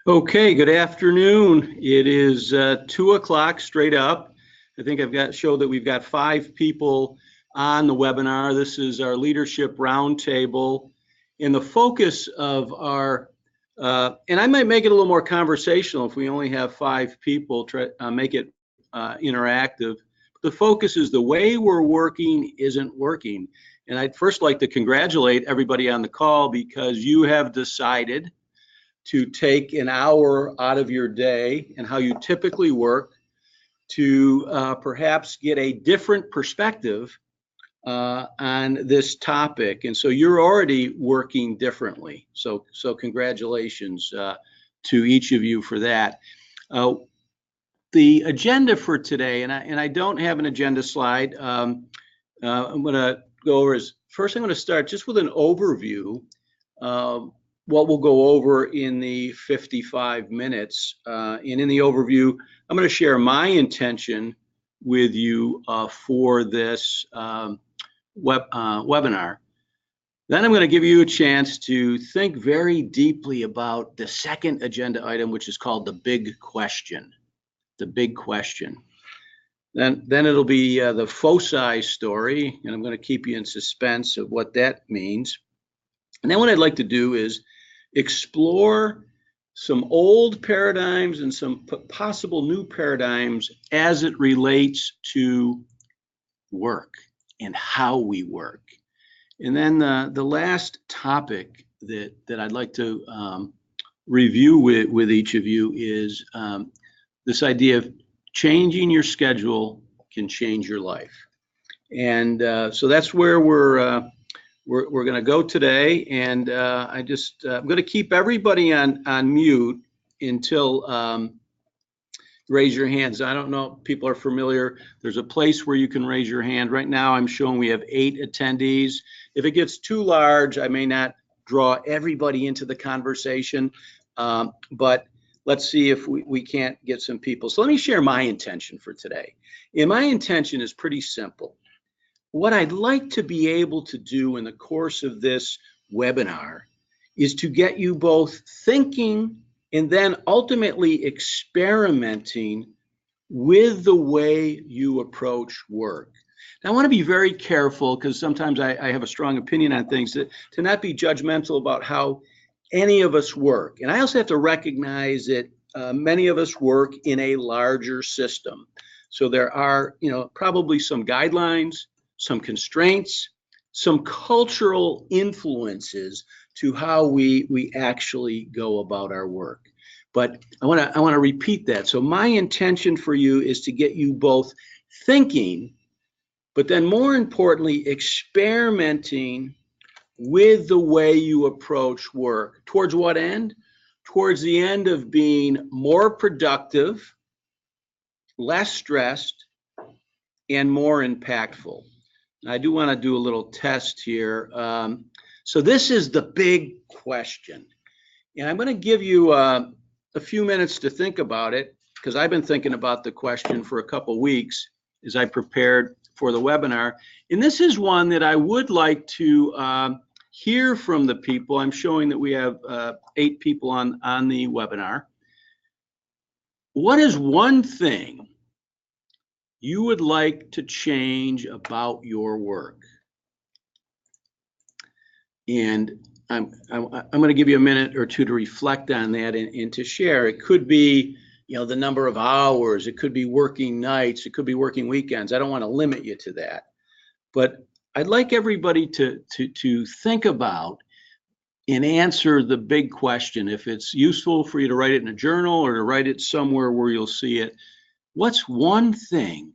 Okay, good afternoon. It is 2 o'clock straight up. I think I've got show that we've got 5 people on the webinar. This is our leadership roundtable. And the focus of our, and I might make it a little more conversational if we only have 5 people, try make it interactive. The focus is the way we're working isn't working. And I'd first like to congratulate everybody on the call because you have decided to take an hour out of your day and how you typically work to perhaps get a different perspective on this topic. And so you're already working differently. So congratulations to each of you for that. The agenda for today, and I don't have an agenda slide. I'm going to go over is first I'm going to start just with an overview. What we'll go over in the 55 minutes. And in the overview, I'm going to share my intention with you for this webinar. Then I'm going to give you a chance to think very deeply about the second agenda item, which is called the big question. The big question. Then it'll be the foci story, and I'm going to keep you in suspense of what that means. And then what I'd like to do is explore some old paradigms and some possible new paradigms as it relates to work and how we work. And then the last topic that I'd like to review with each of you is this idea of changing your schedule can change your life. And so that's where we're going to go today, and I'm going to keep everybody on mute until raise your hands. I don't know if people are familiar. There's a place where you can raise your hand. Right now I'm showing we have 8 attendees. If it gets too large, I may not draw everybody into the conversation, but let's see if we can't get some people. So let me share my intention for today. And my intention is pretty simple. What I'd like to be able to do in the course of this webinar is to get you both thinking and then ultimately experimenting with the way you approach work. Now, I want to be very careful because sometimes I have a strong opinion on things, to not be judgmental about how any of us work. And I also have to recognize that many of us work in a larger system. So there are, probably some guidelines, some constraints, some cultural influences to how we actually go about our work. But I want to repeat that. So my intention for you is to get you both thinking, but then more importantly, experimenting with the way you approach work. Towards what end? Towards the end of being more productive, less stressed, and more impactful. I do want to do a little test here. So this is the big question. And I'm going to give you a few minutes to think about it, because I've been thinking about the question for a couple weeks as I prepared for the webinar. And this is one that I would like to hear from the people. I'm showing that we have 8 people on the webinar. What is one thing you would like to change about your work? And I'm going to give you a minute or two to reflect on that and to share. It could be, the number of hours. It could be working nights. It could be working weekends. I don't want to limit you to that. But I'd like everybody to think about and answer the big question. If it's useful for you to write it in a journal or to write it somewhere where you'll see it, what's one thing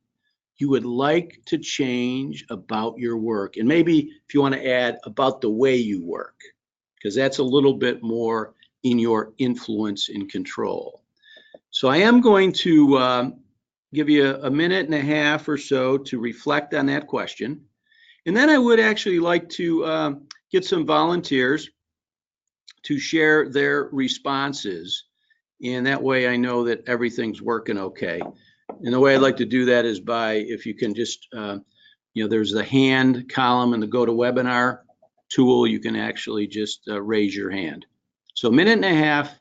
you would like to change about your work? And maybe if you want to add about the way you work, because that's a little bit more in your influence and control. So I am going to give you a minute and a half or so to reflect on that question. And then I would actually like to get some volunteers to share their responses. And that way I know that everything's working okay. And the way I'd like to do that is by, if you can just, there's the hand column in the GoToWebinar tool. You can actually just raise your hand. So a minute and a half.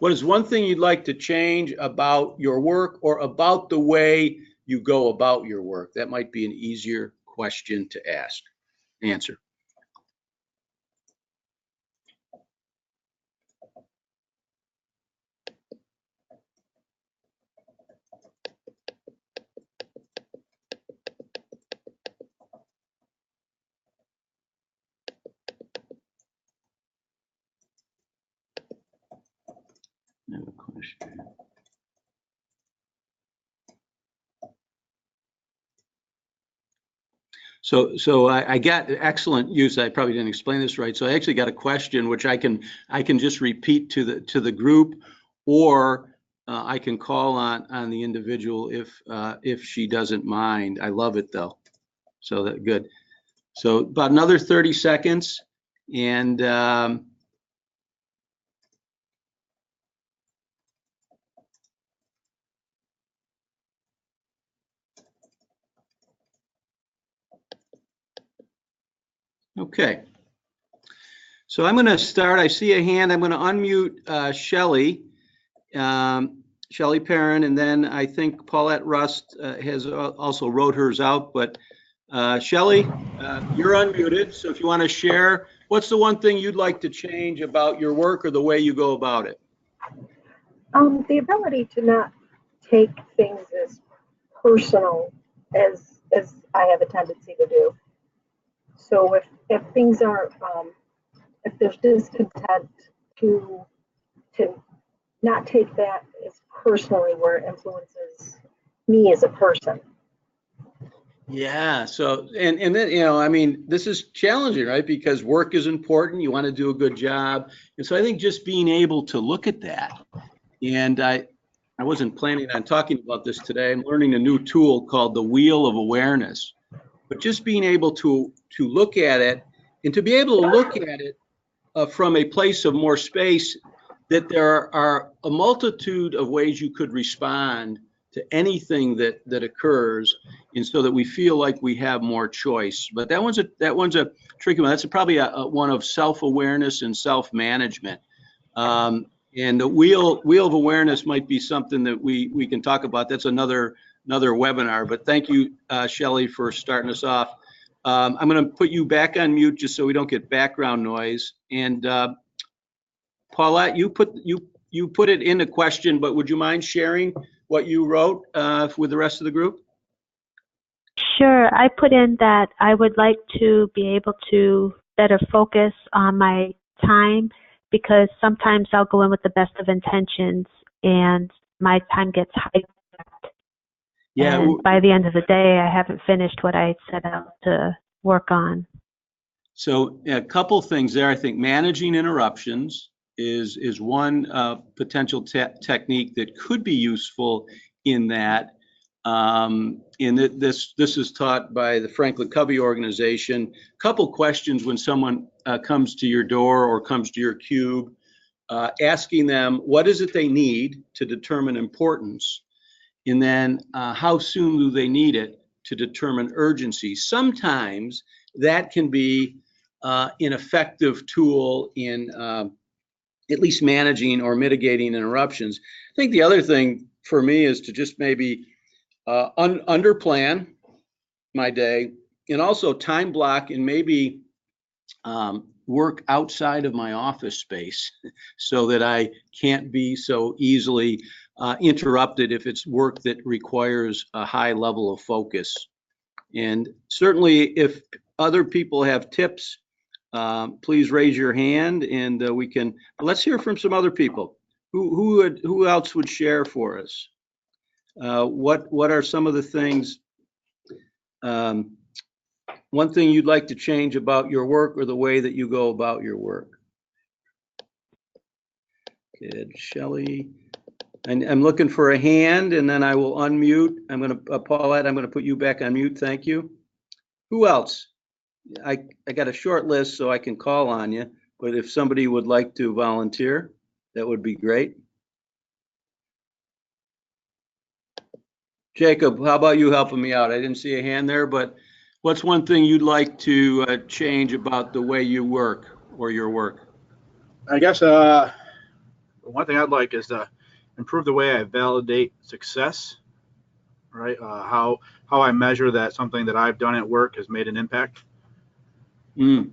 What is one thing you'd like to change about your work or about the way you go about your work? That might be an easier question to answer. I have a question. So I got excellent use. I probably didn't explain this right. So I actually got a question which I can just repeat to the group, or I can call on the individual if she doesn't mind. I love it though. So that good. So about another 30 seconds, and okay. So I'm going to start. I see a hand. I'm going to unmute Shelley, Shelley Perrin, and then I think Paulette Rust has also wrote hers out. But Shelley, you're unmuted. So if you want to share, what's the one thing you'd like to change about your work or the way you go about it? The ability to not take things as personal as I have a tendency to do. So if things are if there's discontent, to not take that as personally where it influences me as a person. Yeah. So and then, you know, I mean, this is challenging, right? Because work is important. You want to do a good job, and so I think just being able to look at that. And I wasn't planning on talking about this today. I'm learning a new tool called the Wheel of Awareness. But just being able to look at it, and to be able to look at it from a place of more space, that there are a multitude of ways you could respond to anything that occurs, and so that we feel like we have more choice. But that one's a tricky one. That's probably one of self-awareness and self-management. And the wheel of awareness might be something that we can talk about. That's another webinar. But thank you, Shelley, for starting us off. I'm going to put you back on mute just so we don't get background noise. And Paulette, you put it in a question, but would you mind sharing what you wrote with the rest of the group? Sure. I put in that I would like to be able to better focus on my time, because sometimes I'll go in with the best of intentions and my time gets hijacked. Yeah. And by the end of the day, I haven't finished what I set out to work on. So a couple things there. I think managing interruptions is one potential technique that could be useful in that. This is taught by the Franklin Covey organization. Couple questions when someone comes to your door or comes to your cube, asking them what is it they need to determine importance, and then how soon do they need it to determine urgency. Sometimes that can be an effective tool in at least managing or mitigating interruptions. I think the other thing for me is to just maybe under plan my day, and also time block and maybe work outside of my office space so that I can't be so easily interrupted if it's work that requires a high level of focus. And certainly if other people have tips, please raise your hand, and we can, let's hear from some other people. Who else would share for us? What are some of the things, one thing you'd like to change about your work or the way that you go about your work? Good, Shelley. And I'm looking for a hand, and then I will unmute. I'm going to, Paulette, I'm going to put you back on mute. Thank you. Who else? I got a short list so I can call on you, but if somebody would like to volunteer, that would be great. Jacob, how about you helping me out? I didn't see a hand there, but what's one thing you'd like to change about the way you work or your work? I guess one thing I'd like is to improve the way I validate success, right? How I measure that something that I've done at work has made an impact. How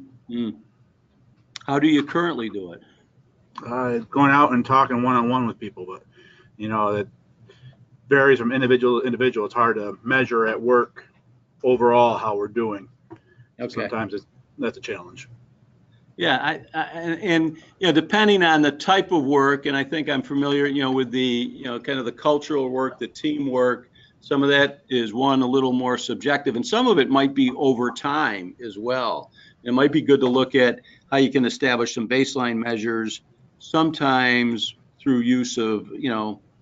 do you currently do it? Going out and talking one-on-one with people, but that varies from individual to individual. It's hard to measure at work overall how we're doing. Okay. Sometimes that's a challenge. Yeah, and depending on the type of work, and I think I'm familiar, with the, kind of the cultural work, the teamwork. Some of that is a little more subjective, and some of it might be over time as well. It might be good to look at how you can establish some baseline measures, sometimes through use of,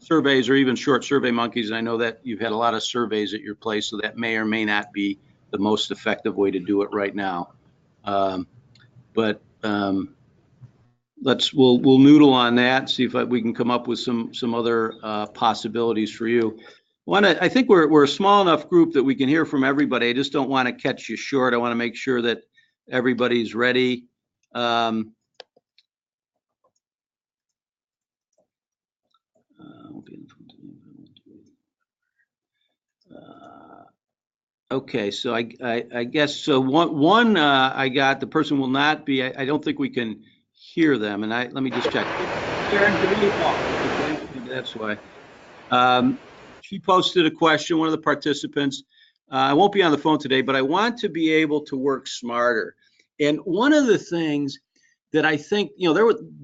surveys or even short survey monkeys. And I know that you've had a lot of surveys at your place, so that may or may not be the most effective way to do it right now. But we'll noodle on that, see if we can come up with some other possibilities for you. I think we're a small enough group that we can hear from everybody. I just don't want to catch you short. I want to make sure that everybody's ready. Okay, so I guess so. One I got, the person will not be. I don't think we can hear them, and let me just check. That's why. She posted a question. One of the participants. I won't be on the phone today, but I want to be able to work smarter. And one of the things that I think,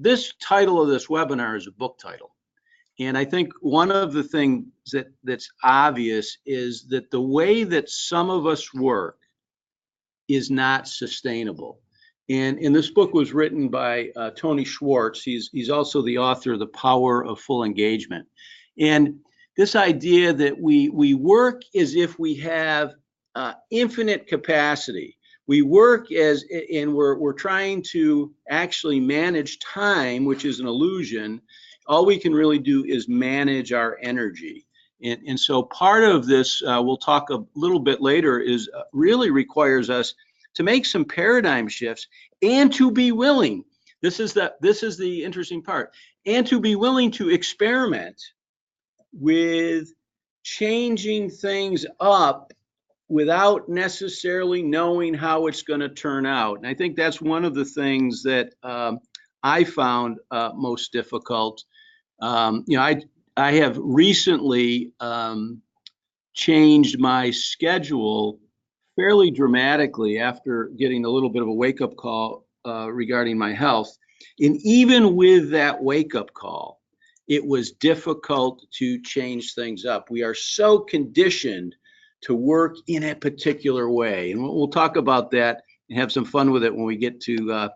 this title of this webinar is a book title. And I think one of the things that's obvious is that the way that some of us work is not sustainable. And this book was written by Tony Schwartz. He's also the author of The Power of Full Engagement. And this idea that we work as if we have infinite capacity. We work and we're trying to actually manage time, which is an illusion. All we can really do is manage our energy. And so part of this, we'll talk a little bit later, is really requires us to make some paradigm shifts and to be willing. This is the interesting part. And to be willing to experiment with changing things up without necessarily knowing how it's going to turn out. And I think that's one of the things that I found most difficult. I have recently changed my schedule fairly dramatically after getting a little bit of a wake-up call regarding my health. And even with that wake-up call, it was difficult to change things up. We are so conditioned to work in a particular way. And we'll talk about that and have some fun with it when we get to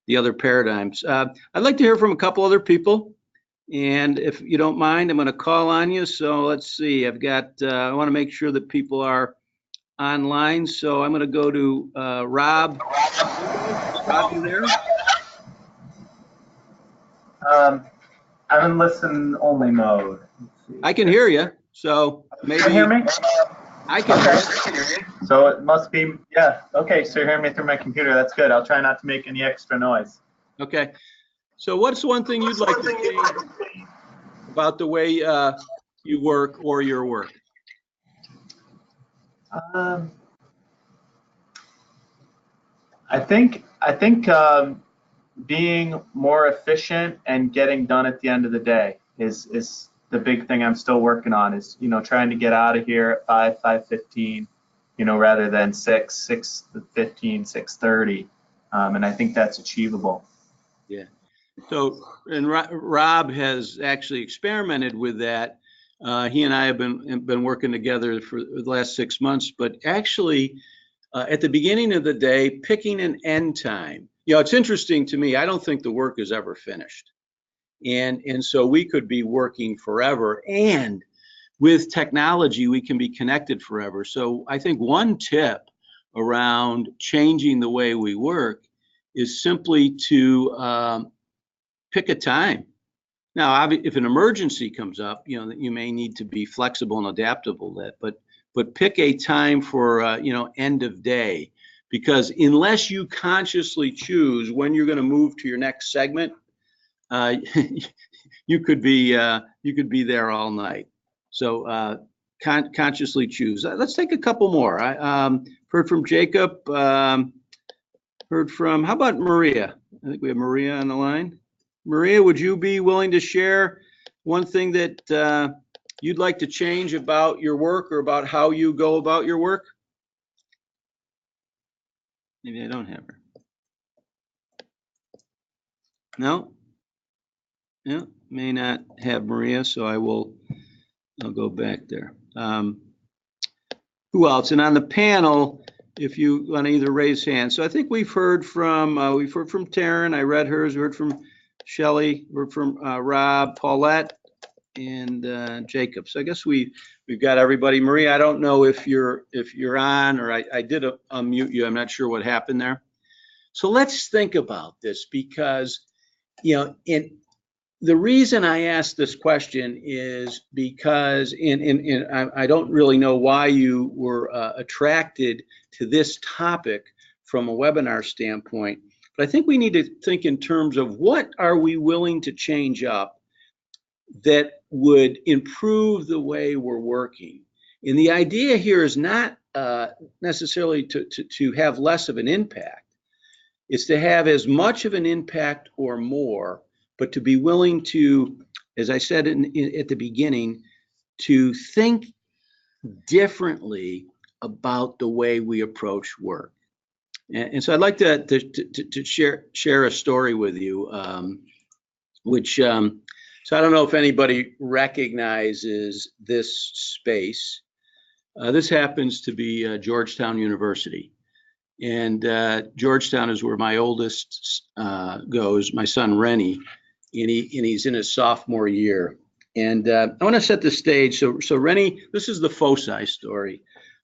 the other paradigms. I'd like to hear from a couple other people. And if you don't mind, I'm going to call on you. So let's see. I've got, I want to make sure that people are online. So I'm going to go to Rob. Rob, you there? I'm in listen only mode. I can hear you. So maybe. Can you hear me? I can hear you. So it must be, yeah. Okay, so you're hearing me through my computer. That's good. I'll try not to make any extra noise. Okay. So what's one thing you'd like to change about the way you work or your work? I think being more efficient and getting done at the end of the day is the big thing I'm still working on, is, trying to get out of here at 5:15, rather than 6:15, 6:30. And I think that's achievable. Yeah. So, and Rob has actually experimented with that. He and I have been working together for the last 6 months, but actually at the beginning of the day, picking an end time. It's interesting to me. I don't think the work is ever finished. And so we could be working forever, and with technology, we can be connected forever. So I think one tip around changing the way we work is simply to pick a time. Now, if an emergency comes up, you may need to be flexible and adaptable. But pick a time for end of day, because unless you consciously choose when you're going to move to your next segment, you could be there all night. So consciously choose. Let's take a couple more. I heard from Jacob. Heard from, how about Maria? I think we have Maria on the line. Maria, would you be willing to share one thing that you'd like to change about your work or about how you go about your work? Maybe I don't have her. No? Yeah, may not have Maria, so I'll go back there. Who else? And on the panel, if you want to either raise hands. So I think we've heard from Taryn. I read hers. We heard from Shelley. We heard from Rob, Paulette, and Jacob. So I guess we've got everybody. Maria, I don't know if you're on, or I did unmute you. I'm not sure what happened there. So let's think about this, because the reason I asked this question is because I don't really know why you were attracted to this topic from a webinar standpoint, but I think we need to think in terms of what are we willing to change up that would improve the way we're working. And the idea here is not necessarily to have less of an impact. It's to have as much of an impact or more, but to be willing to, as I said at the beginning, to think differently about the way we approach work. And so I'd like to share a story with you, which, so I don't know if anybody recognizes this space. This happens to be Georgetown University. And Georgetown is where my oldest goes, my son Rennie, and he's in his sophomore year. And I want to set the stage. So Rennie, this is the foci story.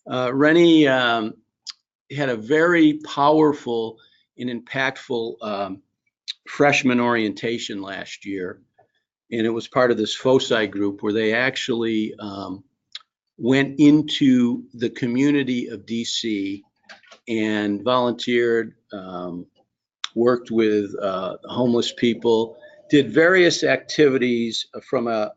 Rennie had a very powerful and impactful freshman orientation last year. And it was part of this foci group where they actually went into the community of DC and volunteered, worked with homeless people, did various activities from a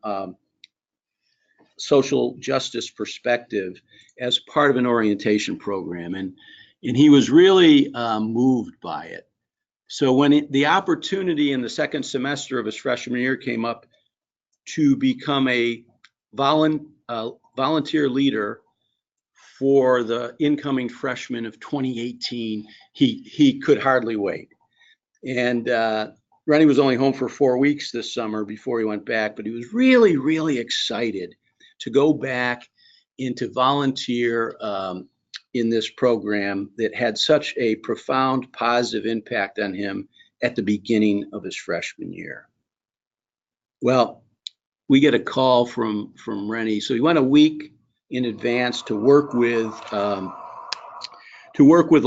social justice perspective as part of an orientation program. And he was really moved by it. So when the opportunity in the second semester of his freshman year came up to become a volunteer leader for the incoming freshmen of 2018, he could hardly wait. And Rennie was only home for 4 weeks this summer before he went back, but he was really, really excited to go back and to volunteer in this program that had such a profound positive impact on him at the beginning of his freshman year. Well, we get a call from Rennie. So he went a week in advance to work with a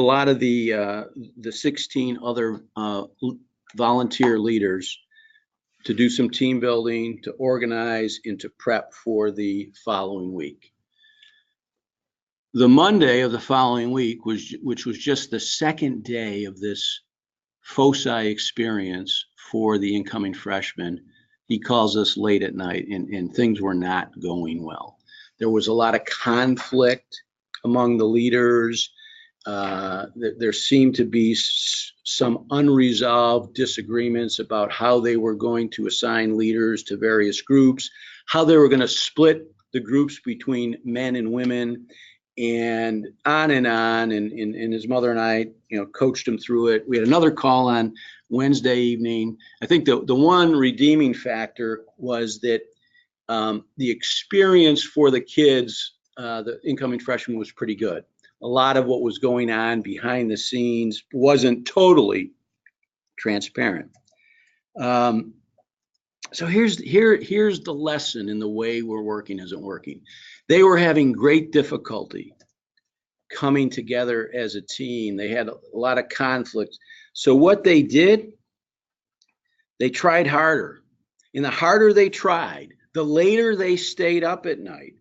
lot of the 16 other volunteer leaders to do some team building, to organize, and to prep for the following week. The Monday of the following week, which was just the second day of this foci experience for the incoming freshmen, he calls us late at night, and things were not going well. There was a lot of conflict among the leaders. There seemed to be some unresolved disagreements about how they were going to assign leaders to various groups, how they were going to split the groups between men and women, and on and on. And his mother and I, coached him through it. We had another call on Wednesday evening. I think the one redeeming factor was that the experience for the kids, the incoming freshmen, was pretty good. A lot of what was going on behind the scenes wasn't totally transparent. So here's the lesson in the way we're working isn't working. They were having great difficulty coming together as a team. They had a lot of conflict. So what they did, they tried harder. And the harder they tried, the later they stayed up at night,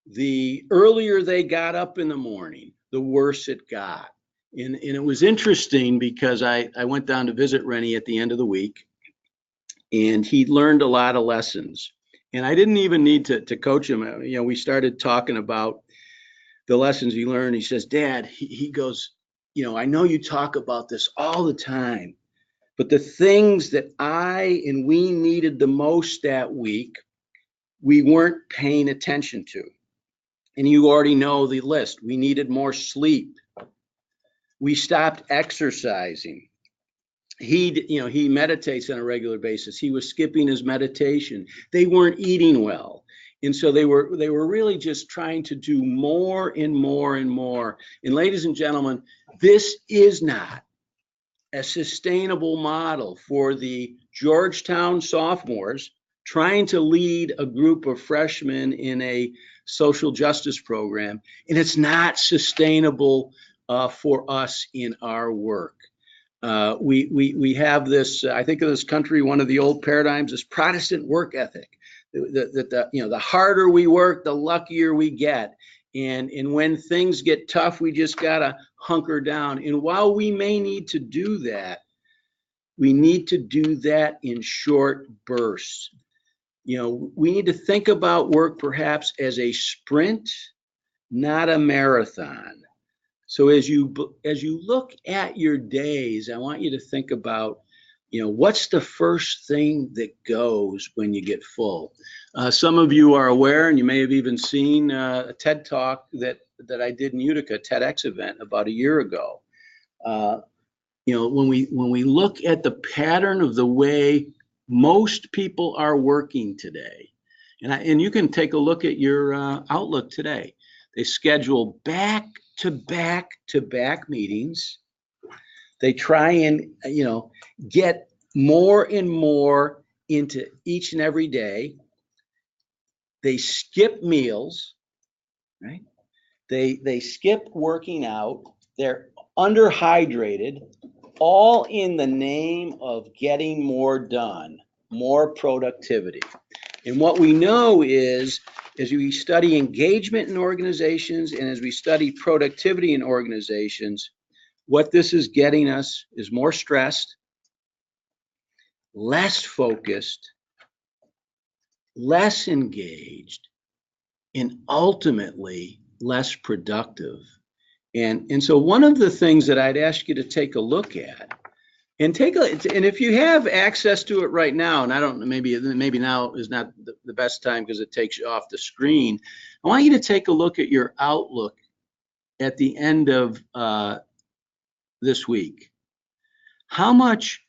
the earlier they got up in the morning, the worse it got. And it was interesting because I went down to visit Rennie at the end of the week. and he learned a lot of lessons. And I didn't even need to coach him. You know, we started talking about the lessons he learned. He says, Dad, he goes, you know, I know you talk about this all the time, but the things that I and we needed the most that week, we weren't paying attention to. And you already know the list. We needed more sleep. We stopped exercising. He meditates on a regular basis. He was skipping his meditation. They weren't eating well. And so they were really just trying to do more and more and more. And ladies and gentlemen, this is not a sustainable model for the Georgetown sophomores trying to lead a group of freshmen in a social justice program. And it's not sustainable for us in our work. We have this, I think of this country, one of the old paradigms is Protestant work ethic. The harder we work, the luckier we get. And when things get tough, we just gotta hunker down. And while we may need to do that, we need to do that in short bursts. You know, we need to think about work perhaps as a sprint, not a marathon. So as you look at your days, I want you to think about, you know, what's the first thing that goes when you get full? Some of you are aware, and you may have even seen a TED Talk that I did in Utica, TEDx event about a year ago. You know, when we look at the pattern of the way most people are working today, and you can take a look at your Outlook today. They schedule back-to-back meetings. They try and, you know, get more and more into each and every day. They skip meals, right? They skip working out. They're underhydrated, all in the name of getting more done, more productivity. And what we know is, as we study engagement in organizations and as we study productivity in organizations, what this is getting us is more stressed, less focused, less engaged, and ultimately less productive. And so one of the things that I'd ask you to take a look at, and if you have access to it right now, and I don't, maybe now is not the best time because it takes you off the screen. I want you to take a look at your Outlook at the end of this week. How much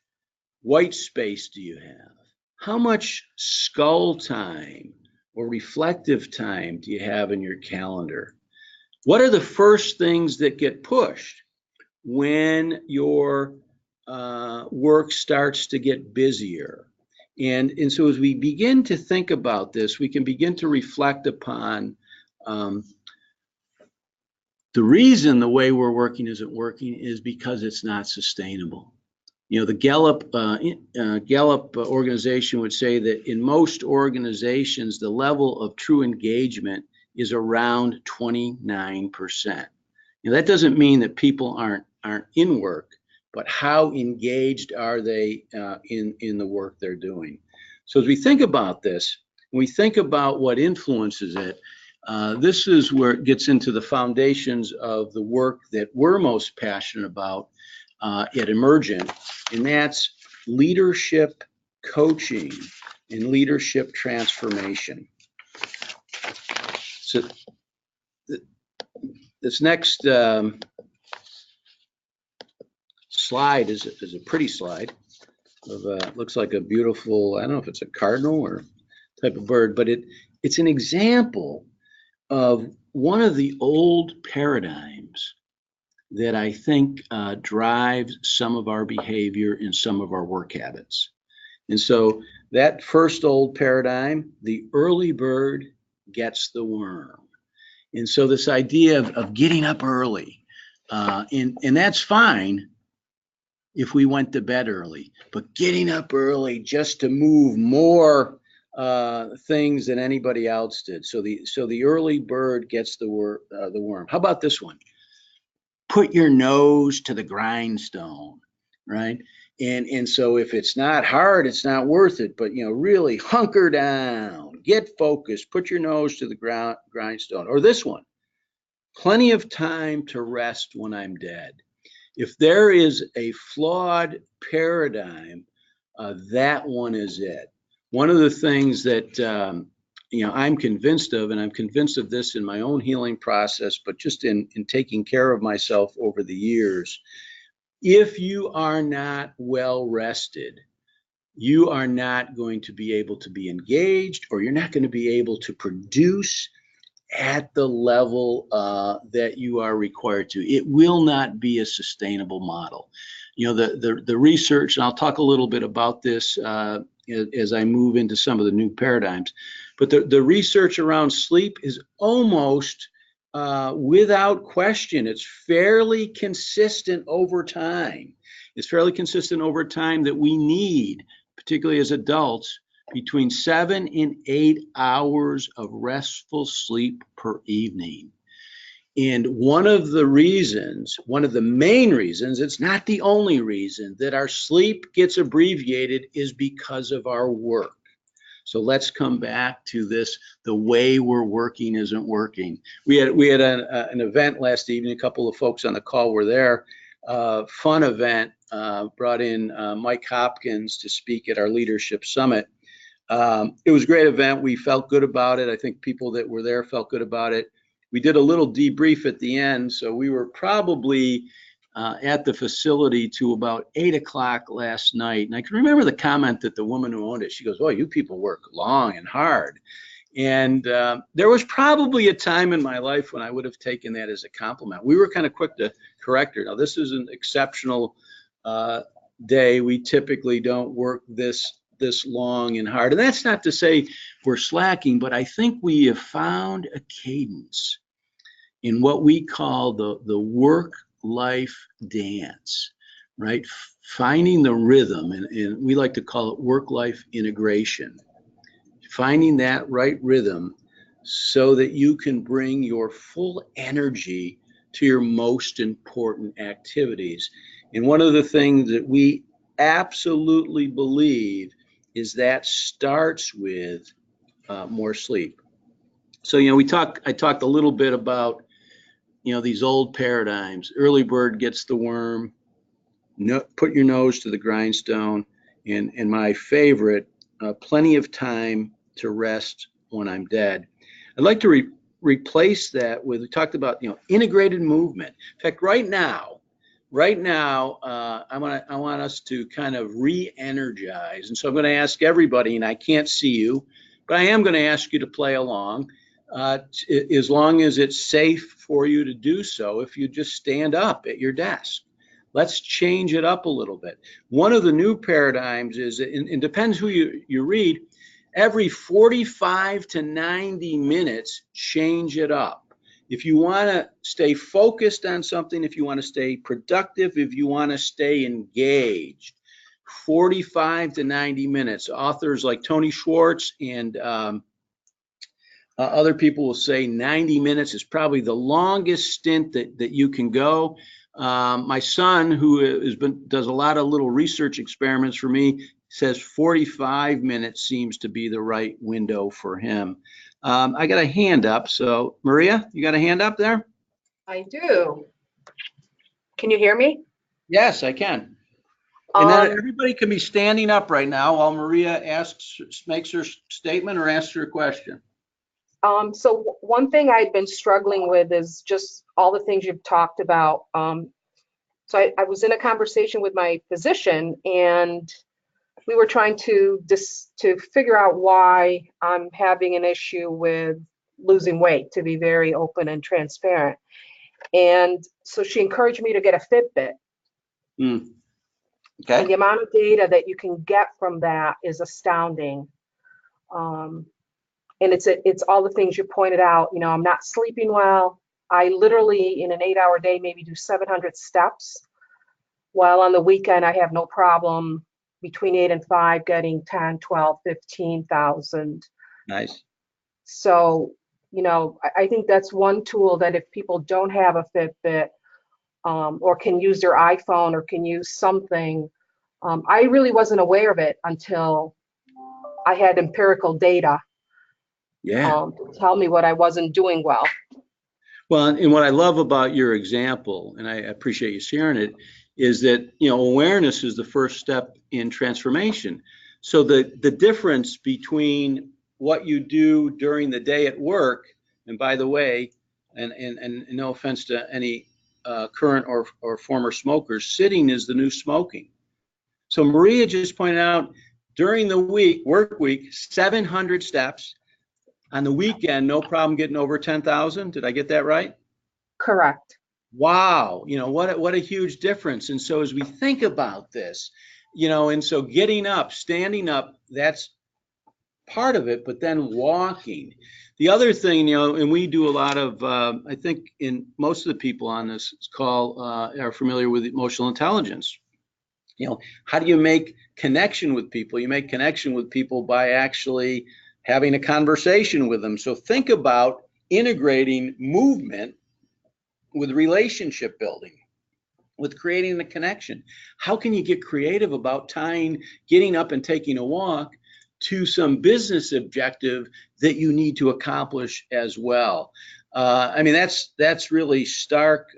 white space do you have? How much skull time or reflective time do you have in your calendar? What are the first things that get pushed when your work starts to get busier? And so as we begin to think about this, we can begin to reflect upon the reason the way we're working isn't working is because it's not sustainable. You know, the Gallup organization would say that in most organizations, the level of true engagement is around 29%. Now, that doesn't mean that people aren't in work, but how engaged are they in the work they're doing? So as we think about this, when we think about what influences it, this is where it gets into the foundations of the work that we're most passionate about at Emergent, and that's leadership coaching and leadership transformation. So this next slide is a pretty slide of looks like a beautiful, I don't know if it's a cardinal or type of bird, but it's an example of one of the old paradigms that I think drives some of our behavior and some of our work habits. And so that first old paradigm, the early bird gets the worm. And so this idea of getting up early, and that's fine if we went to bed early, but getting up early just to move more things than anybody else did. So the early bird gets the worm. How about this one? Put your nose to the grindstone, right? And so if it's not hard, it's not worth it. But, really hunker down, get focused, put your nose to the grindstone. Or this one, plenty of time to rest when I'm dead. If there is a flawed paradigm, that one is it. One of the things that I'm convinced of, and I'm convinced of this in my own healing process, but just in taking care of myself over the years, if you are not well rested, you are not going to be able to be engaged, or you're not going to be able to produce at the level that you are required to. It will not be a sustainable model. The research, and I'll talk a little bit about this as I move into some of the new paradigms, but the research around sleep is almost without question, it's fairly consistent over time. It's fairly consistent over time that we need, particularly as adults, between 7 and 8 hours of restful sleep per evening. And one of the main reasons, it's not the only reason, that our sleep gets abbreviated is because of our work. So let's come back to this. The way we're working isn't working. We had an event last evening. A couple of folks on the call were there. Fun event. Brought in Mike Hopkins to speak at our leadership summit. It was a great event. We felt good about it. I think people that were there felt good about it. We did a little debrief at the end. So we were probably at the facility to about 8 o'clock last night. And I can remember the comment that the woman who owned it, she goes, "Oh, you people work long and hard." And there was probably a time in my life when I would have taken that as a compliment. We were kind of quick to correct her. Now, this is an exceptional day. We typically don't work this long and hard. And that's not to say we're slacking, but I think we have found a cadence in what we call the work-life dance, right? Finding the rhythm, and we like to call it work-life integration. Finding that right rhythm so that you can bring your full energy to your most important activities. And one of the things that we absolutely believe is that starts with more sleep. So, I talked a little bit about, these old paradigms. Early bird gets the worm, put your nose to the grindstone, and my favorite, plenty of time to rest when I'm dead. I'd like to replace that with, we talked about, integrated movement. In fact, right now, I want us to kind of re-energize. And so I'm going to ask everybody, and I can't see you, but I am going to ask you to play along, as long as it's safe for you to do so. If you just stand up at your desk, let's change it up a little bit. One of the new paradigms is, and it depends who you read, every 45 to 90 minutes, change it up. If you want to stay focused on something, if you want to stay productive, if you want to stay engaged, 45 to 90 minutes. Authors like Tony Schwartz and other people will say 90 minutes is probably the longest stint that you can go. My son, who does a lot of little research experiments for me, says 45 minutes seems to be the right window for him. I got a hand up. So Maria, you got a hand up there? I do. Can you hear me? Yes, I can. And then everybody can be standing up right now while Maria makes her statement or asks her question. So one thing I've been struggling with is just all the things you've talked about. So I was in a conversation with my physician, and we were trying to figure out why I'm having an issue with losing weight, to be very open and transparent. And so she encouraged me to get a Fitbit. Okay. And the amount of data that you can get from that is astounding. And it's all the things you pointed out. I'm not sleeping well. I literally, in an 8-hour day, maybe do 700 steps, while on the weekend I have no problem between 8 and 5 getting 10, 12, 15,000. Nice. So, I think that's one tool that if people don't have a Fitbit, or can use their iPhone or can use something, I really wasn't aware of it until I had empirical data Yeah. to tell me what I wasn't doing well. Well, and what I love about your example, and I appreciate you sharing it, is that, you know, awareness is the first step in transformation. So the difference between what you do during the day at work, and by the way, and no offense to any current or former smokers, sitting is the new smoking. So Maria just pointed out during the work week, 700 steps. On the weekend, no problem getting over 10,000. Did I get that right? Correct. Wow, you know, what a huge difference. And so as we think about this, you know, and so getting up, standing up, that's part of it, but then walking. The other thing, you know, and we do a lot of, I think in most of the people on this call are familiar with emotional intelligence. You know, how do you make connection with people? You make connection with people by actually having a conversation with them. So think about integrating movement with relationship building, with creating the connection. How can you get creative about tying getting up and taking a walk to some business objective that you need to accomplish as well? I mean, that's really stark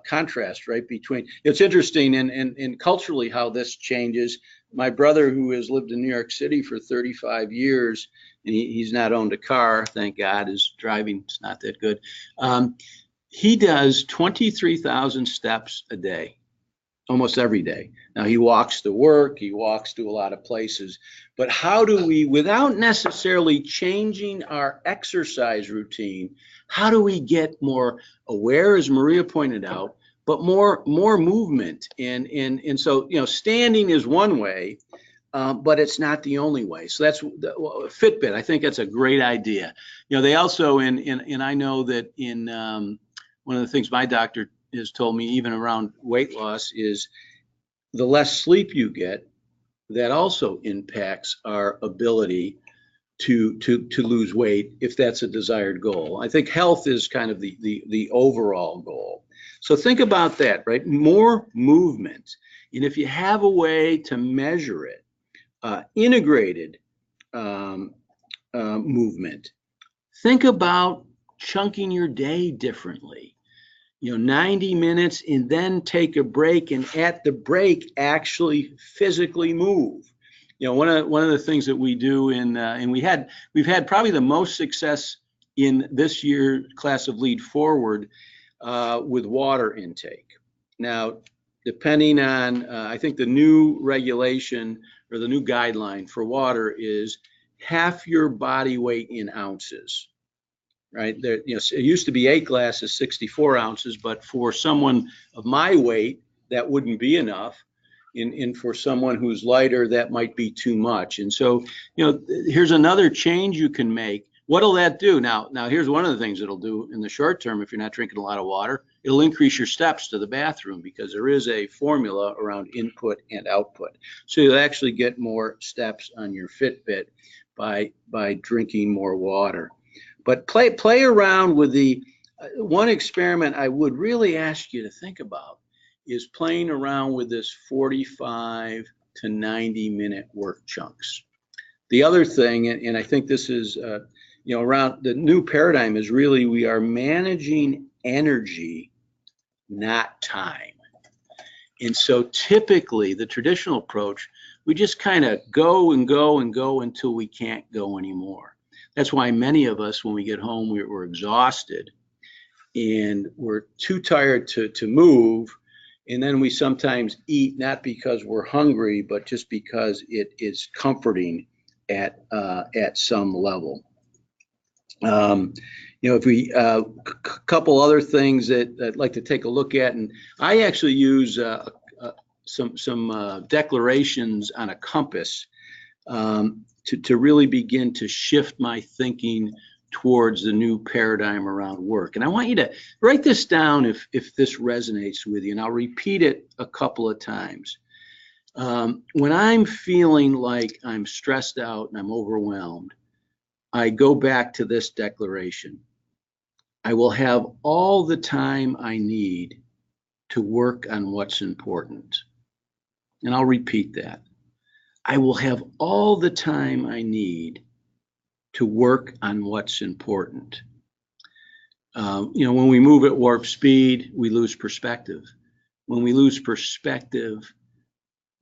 contrast, right? Between, it's interesting and culturally how this changes. My brother, who has lived in New York City for 35 years, and he's not owned a car, thank God. His driving is not that good. He does 23,000 steps a day, almost every day. Now he walks to work, he walks to a lot of places, but how do we, without necessarily changing our exercise routine, how do we get more aware, as Maria pointed out, but more movement? And so, you know, standing is one way, but it's not the only way. So that's Fitbit. I think that's a great idea. You know, they also, and I know that in one of the things my doctor has told me, even around weight loss, is the less sleep you get, that also impacts our ability to lose weight if that's a desired goal. I think health is kind of the overall goal. So think about that, right? More movement. And if you have a way to measure it, integrated movement, think about chunking your day differently. You know, 90 minutes and then take a break, and at the break actually physically move. You know, one of the things that we do and we've had probably the most success in this year class of Lead Forward with water intake. Now, depending on I think the new regulation or the new guideline for water is half your body weight in ounces. Right there, you know, it used to be 8 glasses, 64 ounces, but for someone of my weight, that wouldn't be enough. And for someone who's lighter, that might be too much. And so, you know, here's another change you can make. What'll that do? Now, here's one of the things it'll do in the short term. If you're not drinking a lot of water, it'll increase your steps to the bathroom, because there is a formula around input and output. So you'll actually get more steps on your Fitbit by drinking more water. But play around with the one experiment I would really ask you to think about is playing around with this 45 to 90 minute work chunks. The other thing, and I think this is, you know, around the new paradigm is really we are managing energy, not time. And so typically the traditional approach, we just kind of go and go and go until we can't go anymore. That's why many of us, when we get home, we're exhausted and we're too tired to move. And then we sometimes eat, not because we're hungry, but just because it is comforting at some level. You know, if we couple other things that I'd like to take a look at, and I actually use some declarations on a compass to really begin to shift my thinking towards the new paradigm around work. And I want you to write this down if this resonates with you, and I'll repeat it a couple of times. When I'm feeling like I'm stressed out and I'm overwhelmed, I go back to this declaration. I will have all the time I need to work on what's important. and I'll repeat that, I will have all the time I need to work on what's important. When we move at warp speed, we lose perspective. When we lose perspective,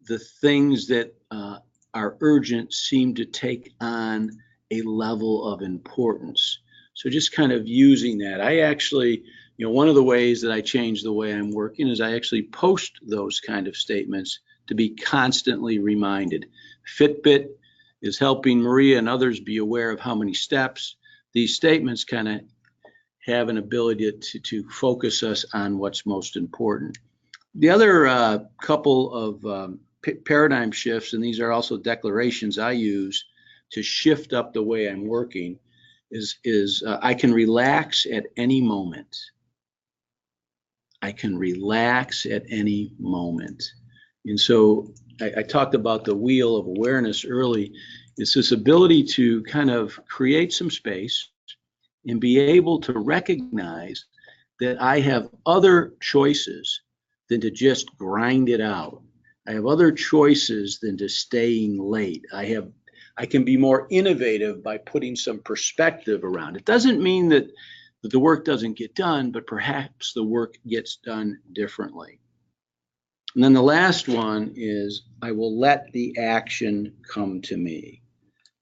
the things that are urgent seem to take on a level of importance. So just kind of using that. I actually, one of the ways that I change the way I'm working is I actually post those kind of statements to be constantly reminded. Fitbit is helping Maria and others be aware of how many steps. These statements kind of have an ability to focus us on what's most important. The other couple of paradigm shifts, and these are also declarations I use to shift up the way I'm working, is I can relax at any moment. I can relax at any moment. And so I talked about the wheel of awareness early. It's this ability to kind of create some space and be able to recognize that I have other choices than to just grind it out. I have other choices than to staying late. I can be more innovative by putting some perspective around it. Doesn't mean that the work doesn't get done, but perhaps the work gets done differently. And then the last one is I will let the action come to me.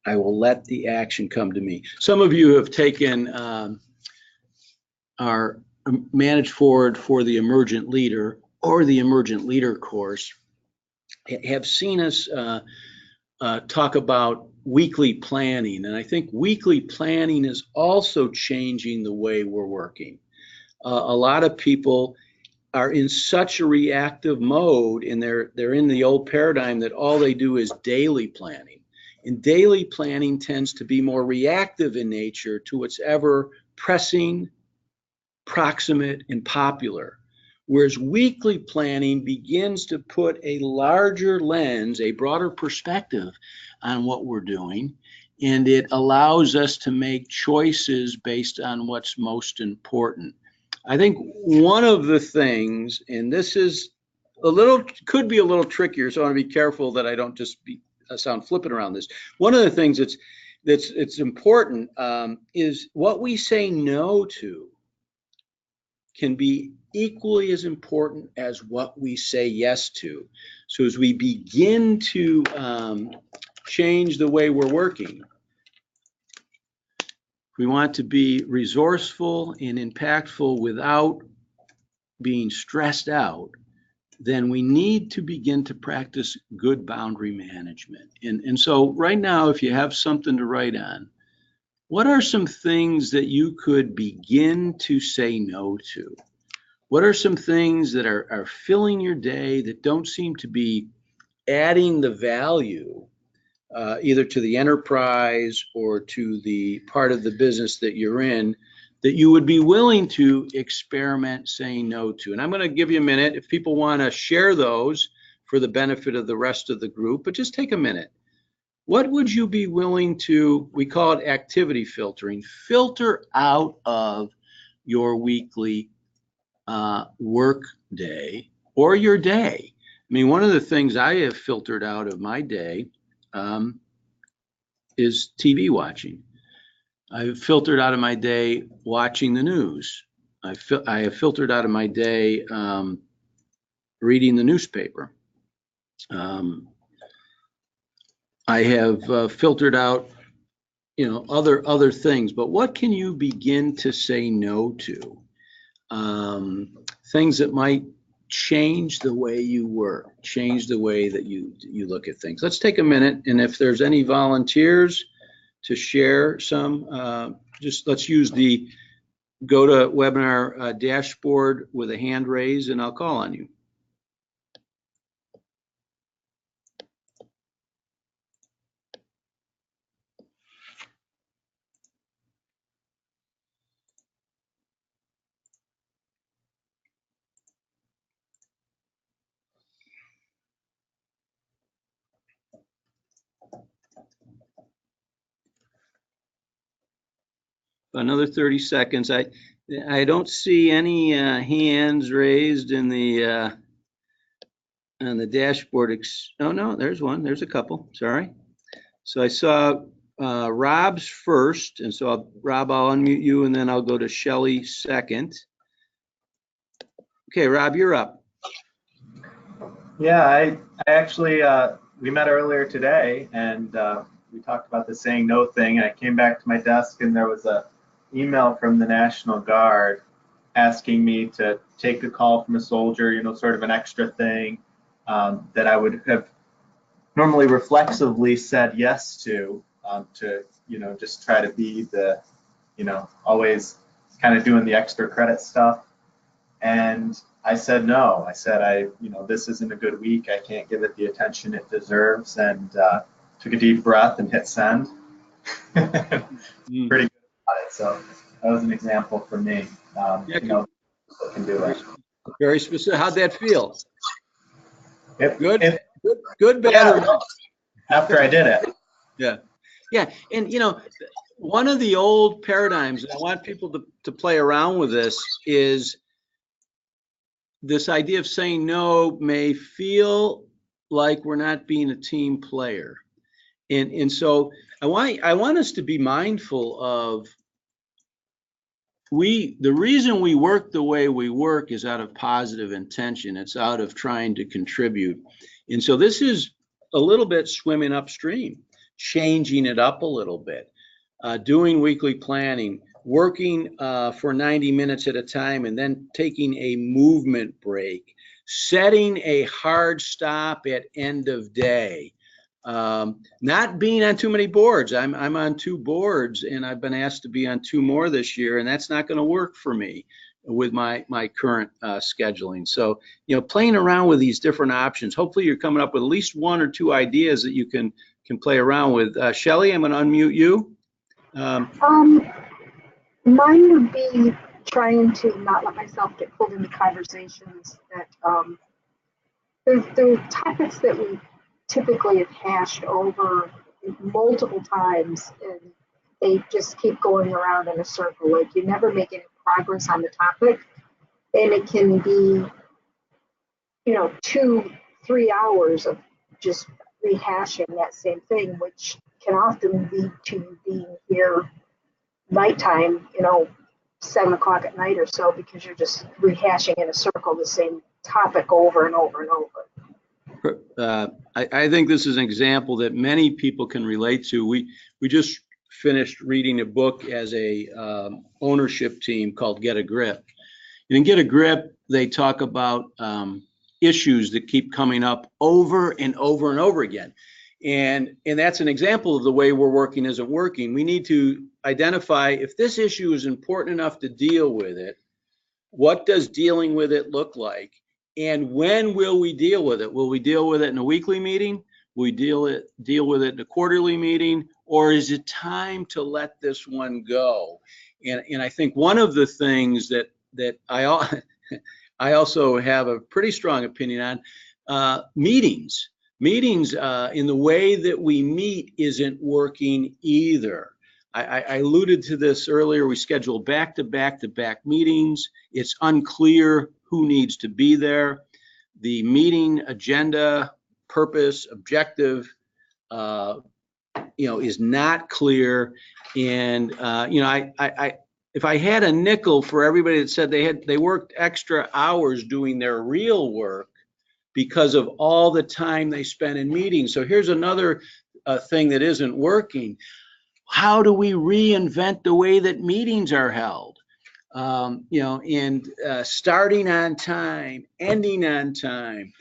I will let the action come to me. Some of you have taken our Manage Forward for the Emergent Leader or the Emergent Leader course, have seen us talk about weekly planning. And I think weekly planning is also changing the way we're working. A lot of people are in such a reactive mode, and they're in the old paradigm that all they do is daily planning. And daily planning tends to be more reactive in nature to what's ever pressing, proximate, and popular. Whereas weekly planning begins to put a larger lens, a broader perspective on what we're doing, and it allows us to make choices based on what's most important. I think one of the things, and this is could be a little trickier, so I want to be careful that I don't just sound flippant around this. One of the things that's important is what we say no to can be equally as important as what we say yes to. So as we begin to change the way we're working, we want to be resourceful and impactful without being stressed out, then we need to begin to practice good boundary management. And so right now, if you have something to write on, what are some things that you could begin to say no to? What are some things that are filling your day that don't seem to be adding the value either to the enterprise or to the part of the business that you're in, that you would be willing to experiment saying no to? And I'm going to give you a minute if people want to share those for the benefit of the rest of the group, but just take a minute. What would you be willing to, we call it activity filtering, filter out of your weekly work day or your day? I mean, one of the things I have filtered out of my day is TV watching. I've filtered out of my day watching the news. I have filtered out of my day reading the newspaper. I have filtered out, other things. But what can you begin to say no to? Things that might change the way you work, change the way that you look at things. Let's take a minute, and if there's any volunteers to share some, just let's use the GoToWebinar dashboard with a hand raised, and I'll call on you. Another 30 seconds. I don't see any hands raised in the on the dashboard. Oh, no, there's one. There's a couple. Sorry. So I saw Rob's first. And so, Rob, I'll unmute you, and then I'll go to Shelley second. Okay, Rob, you're up. Yeah, I actually, we met earlier today, and we talked about the saying no thing. I came back to my desk, and there was a email from the National Guard asking me to take a call from a soldier, you know, sort of an extra thing that I would have normally reflexively said yes to, you know, just try to be the, you know, always kind of doing the extra credit stuff. And I said no. I said, you know, this isn't a good week. I can't give it the attention it deserves, and took a deep breath and hit send. Pretty good about it. So that was an example for me. You know, I can do it. Very specific. How'd that feel? Good. Good, bad. Yeah, after I did it. Yeah. Yeah. And, you know, one of the old paradigms, and I want people to play around with this, is this idea of saying no may feel like we're not being a team player. And so I want us to be mindful of the reason we work the way we work is out of positive intention. It's out of trying to contribute. And so this is a little bit swimming upstream, changing it up a little bit, doing weekly planning, working for 90 minutes at a time, and then taking a movement break, setting a hard stop at end of day, not being on too many boards. I'm on 2 boards, and I've been asked to be on 2 more this year, and that's not going to work for me with my current scheduling. So, you know, playing around with these different options. Hopefully you're coming up with at least 1 or 2 ideas that you can play around with. Shelley, I'm going to unmute you. Mine would be trying to not let myself get pulled into conversations that there's topics that we typically have hashed over multiple times, and they just keep going around in a circle. Like, you never make any progress on the topic, and it can be, you know, 2-3 hours of just rehashing that same thing, which can often lead to being here nighttime, you know, 7 o'clock at night or so, because you're just rehashing in a circle the same topic over and over and over. I think this is an example that many people can relate to. We just finished reading a book as a ownership team called Get a Grip. And in Get a Grip, they talk about issues that keep coming up over and over and over again. And that's an example of the way we're working isn't working. We need to identify if this issue is important enough to deal with it. What does dealing with it look like? And when will we deal with it? Will we deal with it in a weekly meeting? Will we deal with it in a quarterly meeting? Or is it time to let this one go? And I think one of the things that I also have a pretty strong opinion on, meetings. Meetings in the way that we meet isn't working either. I alluded to this earlier. We schedule back-to-back meetings. It's unclear who needs to be there. The meeting agenda, purpose, objective, is not clear. And if I had a nickel for everybody that said they worked extra hours doing their real work because of all the time they spent in meetings. So here's another thing that isn't working. How do we reinvent the way that meetings are held? Starting on time, ending on time.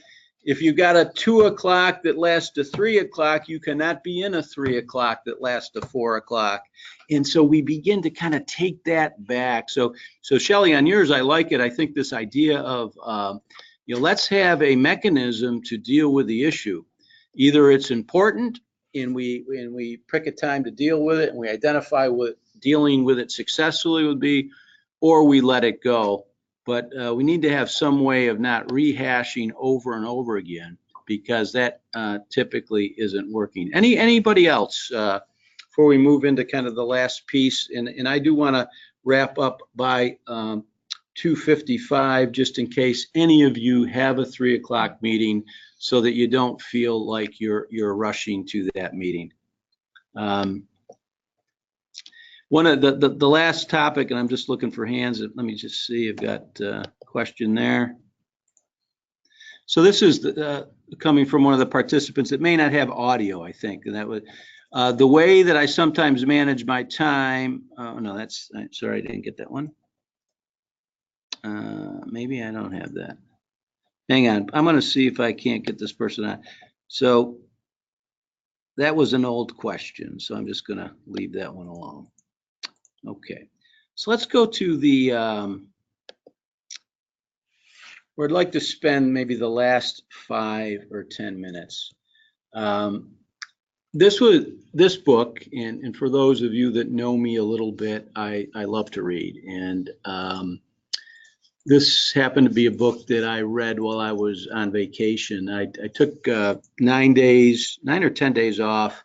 If you've got a 2 o'clock that lasts to 3 o'clock, you cannot be in a 3 o'clock that lasts to 4 o'clock. And so we begin to kind of take that back. So Shelley, on yours, I like it. I think this idea of, let's have a mechanism to deal with the issue. Either it's important and we pick a time to deal with it and we identify what dealing with it successfully would be, or we let it go. But we need to have some way of not rehashing over and over again, because that typically isn't working. Anybody else before we move into kind of the last piece? And I do want to wrap up by 2:55, just in case any of you have a 3 o'clock meeting, so that you don't feel like you're rushing to that meeting. One of the last topic, and I'm just looking for hands. Let me just see. I've got a question there. So this is coming from one of the participants that may not have audio, I think, and that would the way that I sometimes manage my time. Oh no, that's sorry, I didn't get that one. Maybe I don't have that. Hang on, I'm going to see if I can't get this person on. So that was an old question, so I'm just going to leave that one alone. Okay, so let's go to the where I'd like to spend maybe the last 5 or 10 minutes. This book, and for those of you that know me a little bit, I love to read, and this happened to be a book that I read while I was on vacation. I took 9 or 10 days off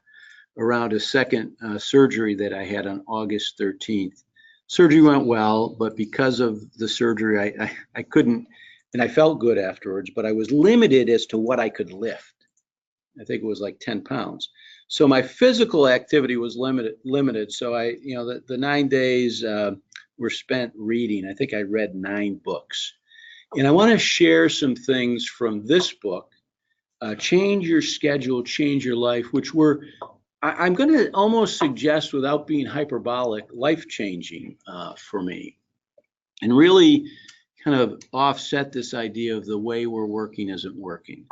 around a second surgery that I had on August 13th. Surgery went well, but because of the surgery, I couldn't, and I felt good afterwards, but I was limited as to what I could lift. I think it was like 10 pounds. So my physical activity was limited. So the 9 days were spent reading. I think I read 9 books. And I want to share some things from this book, Change Your Schedule, Change Your Life, which were, I'm going to almost suggest, without being hyperbolic, life-changing for me, and really kind of offset this idea of the way we're working isn't working.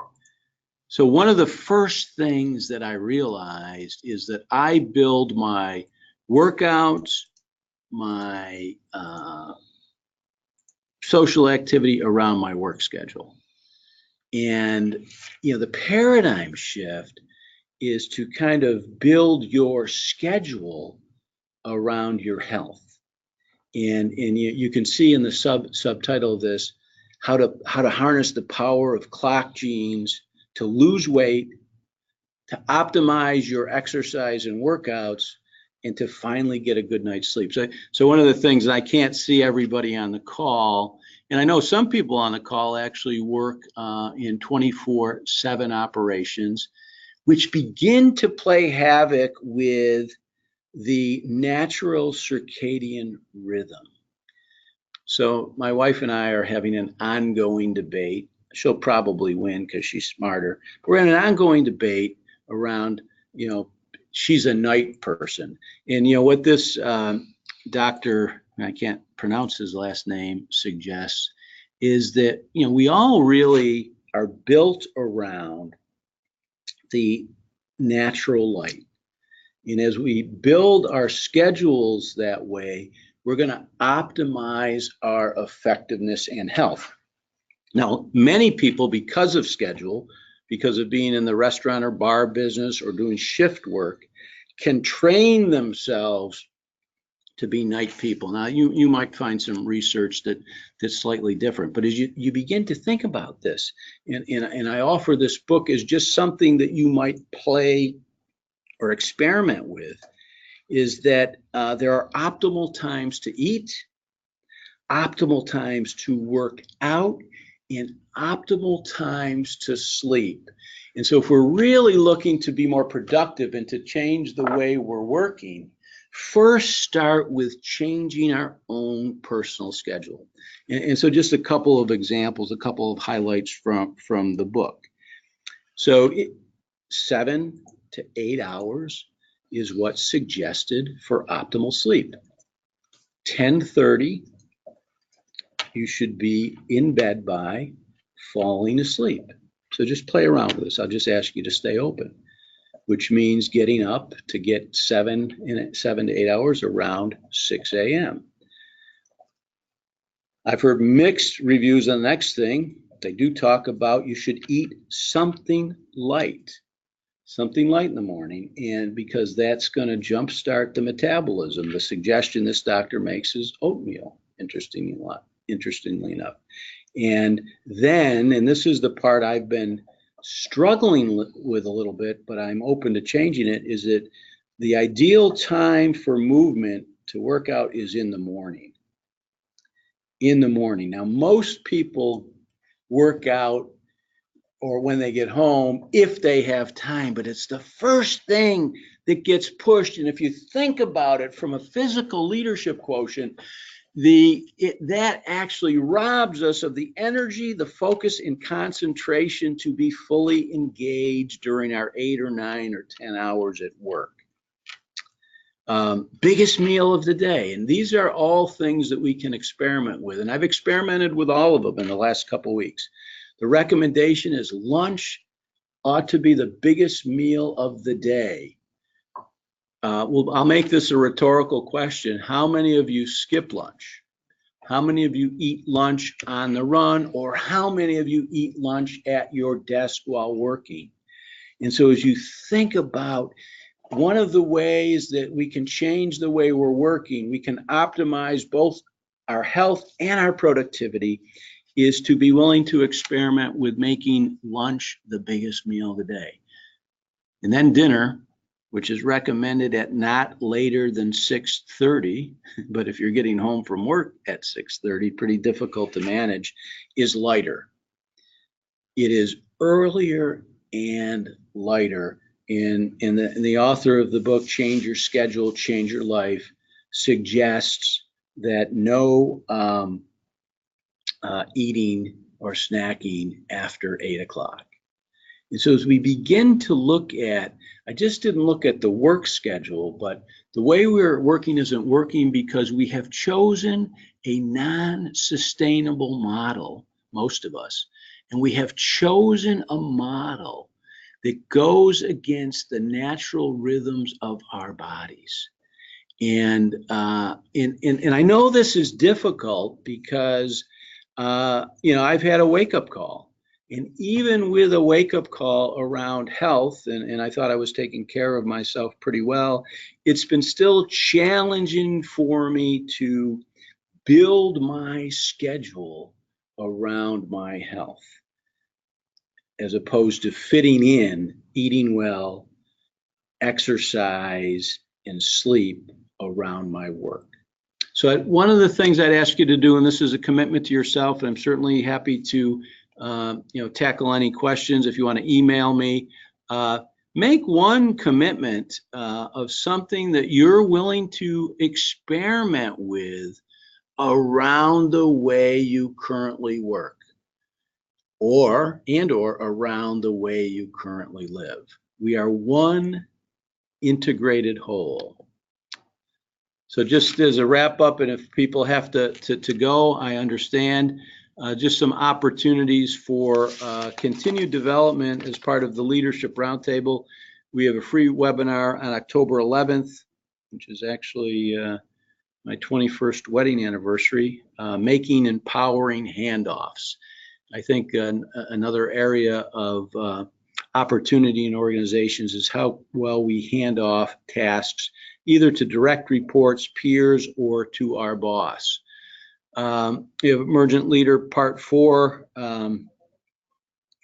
So one of the first things that I realized is that I build my workouts, my social activity around my work schedule. And, the paradigm shift is to kind of build your schedule around your health. And you can see in the subtitle of this, how to harness the power of clock genes to lose weight, to optimize your exercise and workouts, and to finally get a good night's sleep. So one of the things, and I can't see everybody on the call, and I know some people on the call actually work in 24/7 operations, which begin to play havoc with the natural circadian rhythm. So my wife and I are having an ongoing debate. She'll probably win because she's smarter. We're in an ongoing debate around, she's a night person. And what this doctor, I can't pronounce his last name, suggests is that, we all really are built around the natural light. And as we build our schedules that way, we're going to optimize our effectiveness and health. Now, many people, because of schedule, because of being in the restaurant or bar business or doing shift work, can train themselves to be night people. Now, you might find some research that's slightly different, but as you begin to think about this, and I offer this book as just something that you might play or experiment with, is that there are optimal times to eat, optimal times to work out, and optimal times to sleep. And so if we're really looking to be more productive and to change the way we're working, first start with changing our own personal schedule. And so just a couple of examples, a couple of highlights from the book. So 7 to 8 hours is what's suggested for optimal sleep. 10:30, you should be in bed by, falling asleep. So just play around with this. I'll just ask you to stay open, which means getting up to get 7 to 8 hours around 6 a.m. I've heard mixed reviews on the next thing. They do talk about you should eat something light in the morning, and because that's going to jumpstart the metabolism. The suggestion this doctor makes is oatmeal, interestingly enough. And then, and this is the part I've been struggling with a little bit, but I'm open to changing it, is that the ideal time for movement to work out is in the morning. in the morning. Now, most people work out or when they get home if they have time, but it's the first thing that gets pushed. And if you think about it from a physical leadership quotient, that actually robs us of the energy, the focus, and concentration to be fully engaged during our 8 or 9 or 10 hours at work. Biggest meal of the day. And these are all things that we can experiment with. And I've experimented with all of them in the last couple of weeks. The recommendation is lunch ought to be the biggest meal of the day. Well, I'll make this a rhetorical question. How many of you skip lunch? How many of you eat lunch on the run? Or how many of you eat lunch at your desk while working? And so as you think about one of the ways that we can change the way we're working, we can optimize both our health and our productivity, is to be willing to experiment with making lunch the biggest meal of the day. And then dinner, which is recommended at not later than 6:30, but if you're getting home from work at 6:30, pretty difficult to manage, is lighter. It is earlier and lighter. And the author of the book, Change Your Schedule, Change Your Life, suggests that no eating or snacking after 8 o'clock. And so as we begin to look at, I just didn't look at the work schedule, but the way we're working isn't working because we have chosen a non-sustainable model, most of us, and we have chosen a model that goes against the natural rhythms of our bodies. And I know this is difficult because, I've had a wake-up call. And even with a wake-up call around health, and I thought I was taking care of myself pretty well, it's been still challenging for me to build my schedule around my health, as opposed to fitting in eating well, exercise, and sleep around my work. So one of the things I'd ask you to do, and this is a commitment to yourself, and I'm certainly happy to tackle any questions if you want to email me. Make one commitment of something that you're willing to experiment with around the way you currently work, or around the way you currently live. We are one integrated whole. So just as a wrap up, and if people have to go, I understand. Just some opportunities for continued development as part of the Leadership Roundtable. We have a free webinar on October 11th, which is actually my 21st wedding anniversary, making empowering handoffs. I think another area of opportunity in organizations is how well we hand off tasks, either to direct reports, peers, or to our boss. We have Emergent Leader Part 4,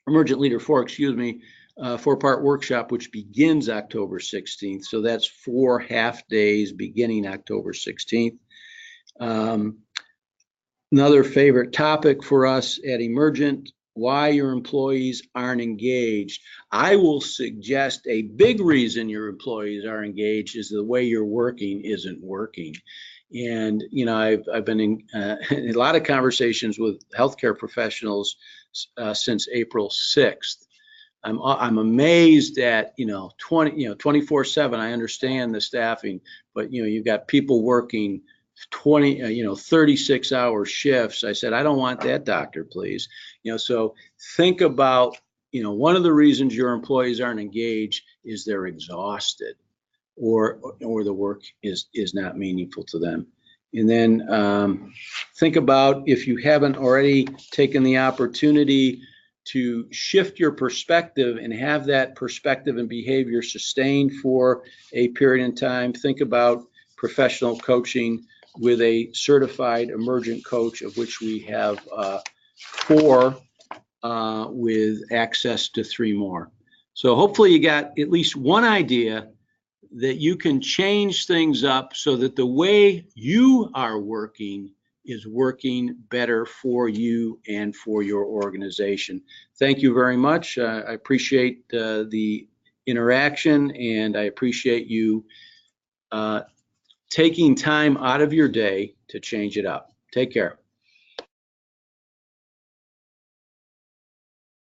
Emergent Leader 4, 4-part workshop, which begins October 16th. So that's 4 half days beginning October 16th. Another favorite topic for us at Emergent, why your employees aren't engaged. I will suggest a big reason your employees are engaged is the way you're working isn't working. And, I've been in a lot of conversations with healthcare professionals since April 6th. I'm amazed at, 24/7, I understand the staffing, but, you've got people working 36-hour shifts. I said, I don't want that, doctor, please. So think about, one of the reasons your employees aren't engaged is they're exhausted, or the work is not meaningful to them. And then think about, if you haven't already taken the opportunity to shift your perspective and have that perspective and behavior sustained for a period in time, think about professional coaching with a certified emergent coach, of which we have 4 with access to 3 more. So hopefully you got at least one idea that you can change things up so that the way you are working is working better for you and for your organization. Thank you very much. I appreciate the interaction, and I appreciate you taking time out of your day to change it up. Take care.